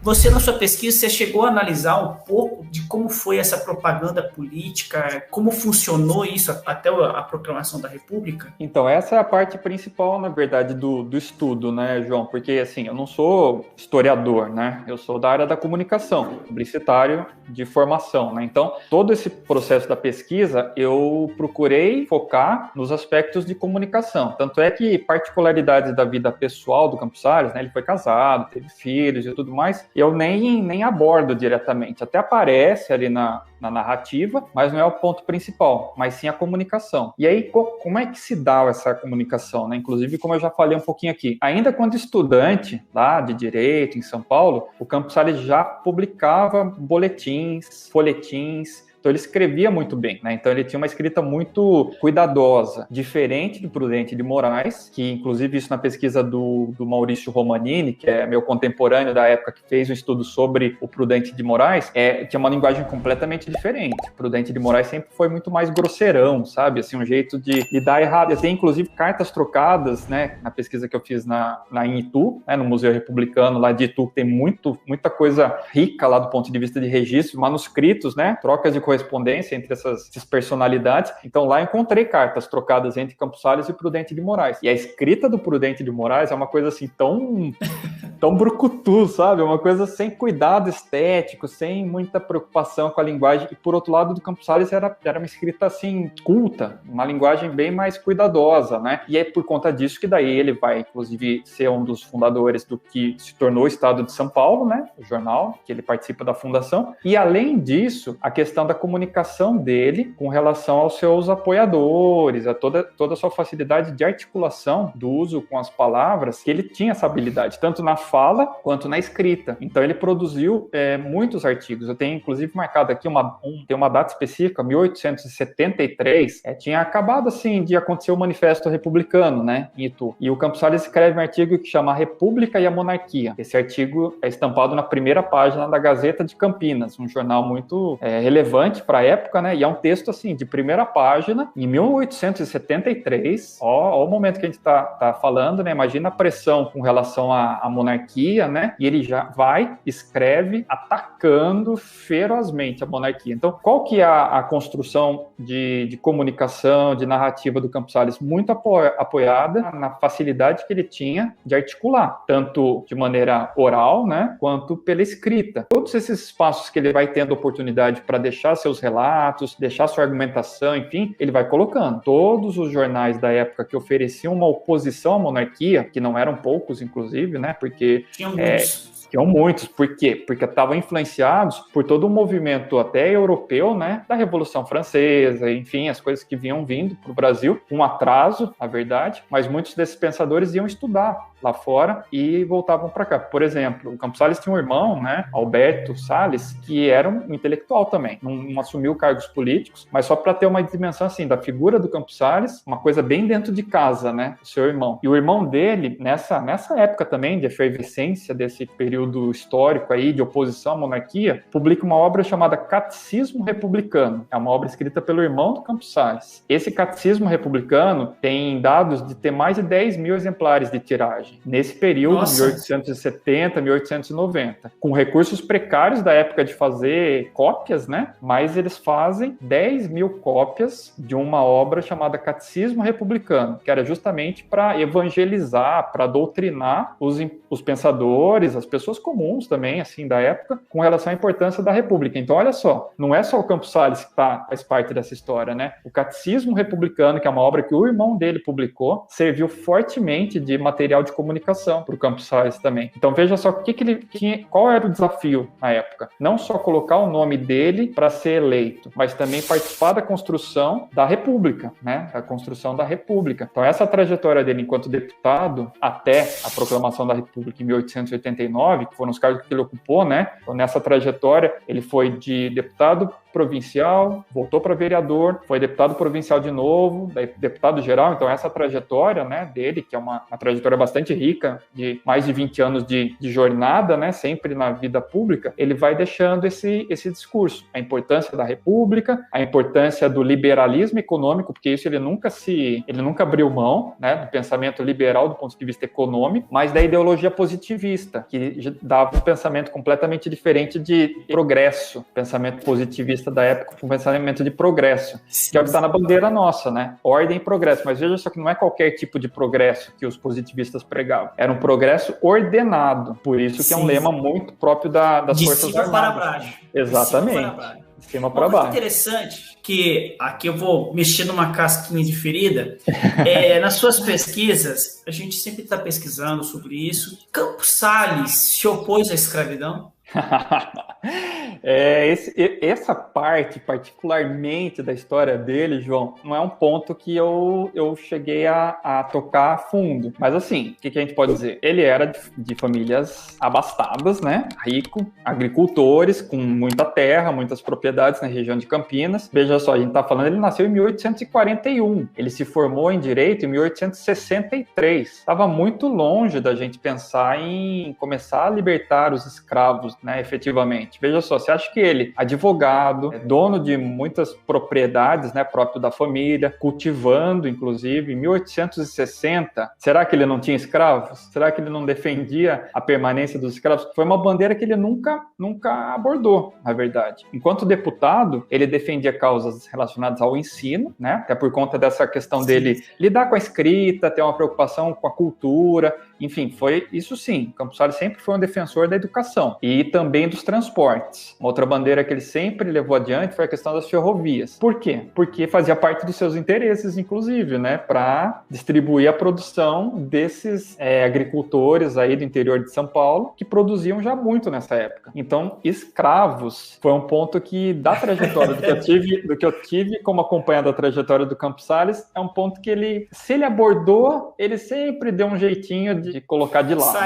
Você, na sua pesquisa, você chegou a analisar um pouco de como foi essa propaganda política, como funcionou isso até a proclamação da República? Então, essa é a parte principal, na verdade, do estudo, né, João? Porque, assim, eu não sou historiador, né? Eu sou da área da comunicação, publicitário de formação, né? Então, todo esse processo da pesquisa, eu procurei focar nos aspectos de comunicação. Tanto é que particularidades da vida pessoal do Campos Salles, né? Ele foi casado, teve filhos e tudo mais, eu nem abordo diretamente. Até aparece ali na narrativa, mas não é o ponto principal, mas sim a comunicação. E aí, como é que se dá essa comunicação, né? Inclusive, como eu já falei um pouquinho aqui, ainda quando estudante lá de Direito em São Paulo, o Campos Salles já publicava boletins, folhetins. Então ele escrevia muito bem, né? Então ele tinha uma escrita muito cuidadosa, diferente do Prudente de Moraes, que inclusive isso na pesquisa do Maurício Romanini, que é meu contemporâneo da época, que fez um estudo sobre o Prudente de Moraes, tinha uma linguagem completamente diferente. O Prudente de Moraes sempre foi muito mais grosseirão, sabe? Assim, um jeito de dar errado. Eu tenho inclusive cartas trocadas, né? Na pesquisa que eu fiz em Itu, né? No Museu Republicano lá de Itu, que tem muita coisa rica lá do ponto de vista de registros, manuscritos, né? Trocas de correspondência entre essas personalidades. Então lá eu encontrei cartas trocadas entre Campos Salles e Prudente de Moraes. E a escrita do Prudente de Moraes é uma coisa assim tão brucutu, sabe? Uma coisa sem cuidado estético, sem muita preocupação com a linguagem. E por outro lado, do Campos Salles era uma escrita assim culta, uma linguagem bem mais cuidadosa, né? E é por conta disso que daí ele vai, inclusive, ser um dos fundadores do que se tornou o Estado de São Paulo, né? O jornal, que ele participa da fundação. E além disso, a questão da comunicação dele com relação aos seus apoiadores, a toda a sua facilidade de articulação do uso com as palavras, que ele tinha essa habilidade, tanto na fala quanto na escrita. Então ele produziu muitos artigos. Eu tenho inclusive marcado aqui tem uma data específica, 1873, tinha acabado assim de acontecer o Manifesto Republicano, né, em Itu. E o Campos Salles escreve um artigo que chama A República e a Monarquia. Esse artigo é estampado na primeira página da Gazeta de Campinas, um jornal muito relevante para a época, né? E é um texto assim de primeira página, em 1873. Ó o momento que a gente tá falando, né? Imagina a pressão com relação à monarquia, né? E ele já escreve atacando ferozmente a monarquia. Então, qual que é a construção de comunicação, de narrativa do Campos Salles? Muito apoiada na facilidade que ele tinha de articular, tanto de maneira oral, né? Quanto pela escrita. Todos esses espaços que ele vai tendo oportunidade para deixar seus relatos, deixar sua argumentação, enfim, ele vai colocando. Todos os jornais da época que ofereciam uma oposição à monarquia, que não eram poucos, inclusive, né? Porque tinham muitos. Por quê? Porque estavam influenciados por todo um movimento até europeu, né? Da Revolução Francesa, enfim, as coisas que vinham vindo para o Brasil, um atraso, na verdade, mas muitos desses pensadores iam estudar lá fora e voltavam para cá. Por exemplo, o Campos Salles tinha um irmão, né? Alberto Salles, que era um intelectual também, não assumiu cargos políticos, mas só para ter uma dimensão assim da figura do Campos Salles, uma coisa bem dentro de casa, né? O seu irmão. E o irmão dele, nessa época também de efervescência desse período histórico aí de oposição à monarquia, publica uma obra chamada Catecismo Republicano. É uma obra escrita pelo irmão do Campos Salles. Esse Catecismo Republicano tem dados de ter mais de 10 mil exemplares de tiragem nesse período, Nossa. 1870, 1890, com recursos precários da época de fazer cópias, né? Mas eles fazem 10 mil cópias de uma obra chamada Catecismo Republicano, que era justamente para evangelizar, para doutrinar os pensadores, as pessoas comuns também, assim, da época, com relação à importância da República. Então, olha só, não é só o Campos Salles que faz parte dessa história, né? O Catecismo Republicano, que é uma obra que o irmão dele publicou, serviu fortemente de material de comunicação para o Campos Salles também. Então, veja só qual era o desafio na época. Não só colocar o nome dele para ser eleito, mas também participar da construção da República, né? Da construção da República. Então, essa trajetória dele enquanto deputado até a proclamação da República em 1889, que foram os cargos que ele ocupou, né? Então, nessa trajetória, ele foi de deputado provincial, voltou para vereador, foi deputado provincial de novo, daí deputado geral. Então essa trajetória, né, dele, que é uma trajetória bastante rica, de mais de 20 anos de jornada, né, sempre na vida pública, ele vai deixando esse discurso, a importância da república, a importância do liberalismo econômico, porque isso ele nunca abriu mão, né, do pensamento liberal do ponto de vista econômico, mas da ideologia positivista, que dava um pensamento completamente diferente de progresso, pensamento positivista da época, um pensamento de progresso, que é o que está na bandeira nossa, né, ordem e progresso. Mas veja só que não é qualquer tipo de progresso que os positivistas pregavam, era um progresso ordenado, por isso que é um lema muito próprio das Forças Armadas. De cima para baixo. Exatamente. De cima para baixo. Interessante que aqui eu vou mexer numa casquinha de ferida. Nas suas pesquisas, a gente sempre está pesquisando sobre isso. Campos Salles se opôs à escravidão? Essa parte, particularmente da história dele, João, não é um ponto que eu cheguei a tocar a fundo. Mas assim, o que a gente pode dizer? Ele era de famílias abastadas, né? Rico, agricultores, com muita terra, muitas propriedades na região de Campinas. Veja só, a gente tá falando, ele nasceu em 1841. Ele se formou em Direito em 1863. Estava muito longe da gente pensar em começar a libertar os escravos, né, efetivamente. Veja só, você acha que ele, advogado, dono de muitas propriedades, né, próprio da família, cultivando, inclusive, em 1860, será que ele não tinha escravos? Será que ele não defendia a permanência dos escravos? Foi uma bandeira que ele nunca abordou, na verdade. Enquanto deputado, ele defendia causas relacionadas ao ensino, né, até por conta dessa questão dele lidar com a escrita, ter uma preocupação com a cultura, enfim, foi isso sim. Campos Salles sempre foi um defensor da educação e também dos transportes. Uma outra bandeira que ele sempre levou adiante foi a questão das ferrovias. Por quê? Porque fazia parte dos seus interesses, inclusive, né, para distribuir a produção desses agricultores aí do interior de São Paulo, que produziam já muito nessa época. Então, escravos foi um ponto que, da trajetória do que eu tive como acompanhando a trajetória do Campos Salles, é um ponto que ele, se ele abordou, ele sempre deu um jeitinho de colocar de lado.